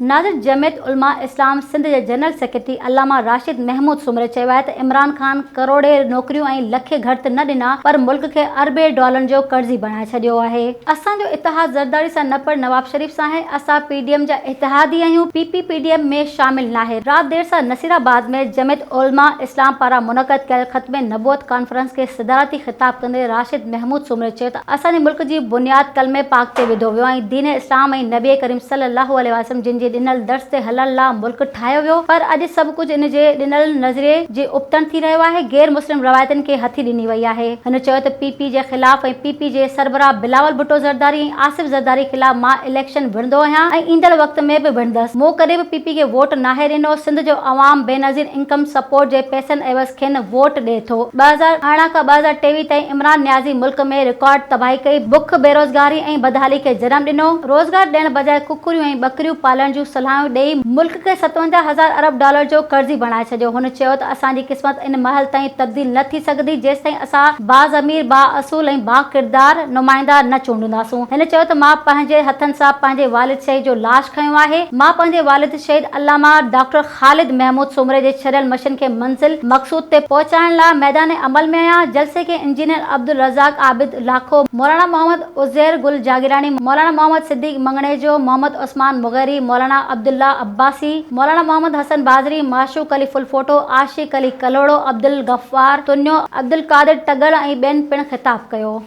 नाज़िर जमियत उलमा इस्लाम सिंध जे general secretary अल्लामा राशिद महमूद सुमरे चयो आहे त इमरान ख़ान करोड़े नौकरियूं ऐं लखे घटि न ॾिना पर मुल्क खे अरबे डॉलरनि जो कर्ज़ी बणाए छॾियो आहे। असांजो इतिहाद ज़रदारी सां न पर नवाब शरीफ़ सां आहे। असां पीडीएम जा इतिहादी आहियूं, पीडीएम में शामिल नाहे। राति देर सां नसीराबाद में जमियत उलमा इस्लाम पारां मुनक़द कयल ख़त्मे नबूवत कॉन्फ्रेंस खे सदारती ख़िताब कंदे राशिद महमूद सुमरे चयो त असांजे मुल्क जी बुनियाद कलमे पाक ते विधो वियो ऐं दीन इस्लाम ऐं नबी करीम सल्लल्लाहु अलैहि वसल्लम जिन जे ॾिनल दर्स ते हलण लाइ मुल्क ठाहियो वियो, पर अॼु सभु कुझु इन जे ॾिनल नज़रिए जे उपतन थी रहियो आहे। गैर मुस्लिम रवायतनि खे हथी ॾिनी वई आहे। हिन चयो त पीपी जे ख़िलाफ़ ऐं पीपी जे सरबराह बिलावल भुट्टो ज़रदारी ऐं आसिफ ज़रदारी ख़िलाफ़ मां इलेक्शन विढ़ंदो आहियां ऐं ईंदड़ वक़्त में बि विढ़ंदसि। मूं कॾहिं बि पीपी खे वोट नाहे ॾिनो। सिंध जो अवाम बेनज़ीर इनकम सपोर्ट जे पैसनि एवज़ खेनि वोट ॾिए थो। 2018 खां 2023 ताईं इमरान न्याज़ी मुल्क में रिकॉर्ड तबाही कई, बुख बेरोज़गारी ऐं बदहाली खे जनम ॾिनो। रोज़गार ॾियण बजाए कुकुरियूं ऐं बकरियूं पालण जूं सलाहूं ॾेई मुल्क खे 57,000 अरब डॉलर जो कर्ज़ी बणाए छॾियो। हुन चयो त असांजी क़िस्मत इन महल ताईं तब्दील न थी सघंदी जेसि ताईं असां बाज़मीर, बाअसूल ऐं बाकिरदार नुमाइंदा न चूंडींदासूं। हिन चयो त मां पंहिंजे हथनि सां पंहिंजे वालिद शहीद जो लाश खंयो आहे। मां पंहिंजे वालिद शहीद अल्लामा डॉक्टर ख़ालिद महमूद सुमरे जे छॾियल मिशन खे मंज़िल मक़सूद ते पहुचाइण लाइ मैदान अमल में आहियां। जलसे के इंजीनियर अब्दुल रज़ाक आबिद लाखो, मौलाना मोहम्मद उज़ैर गुल जागीरानी, मौलाना मोहम्मद सिद्दीक मंगणेजो, मोहम्मद उस्मान मुग़ैरी, मौलाना अब्दुल्ला अब्बासी, मौलाना मोहम्मद हसन बाज़री, माशूक अली फुलफोटो, आशिक अली कलोड़ो, अब्दुल गफ़्फ़ार तुन्यो, अब्दुल कादिर टगल ऐं ॿियनि पिणु ख़िताब कयो।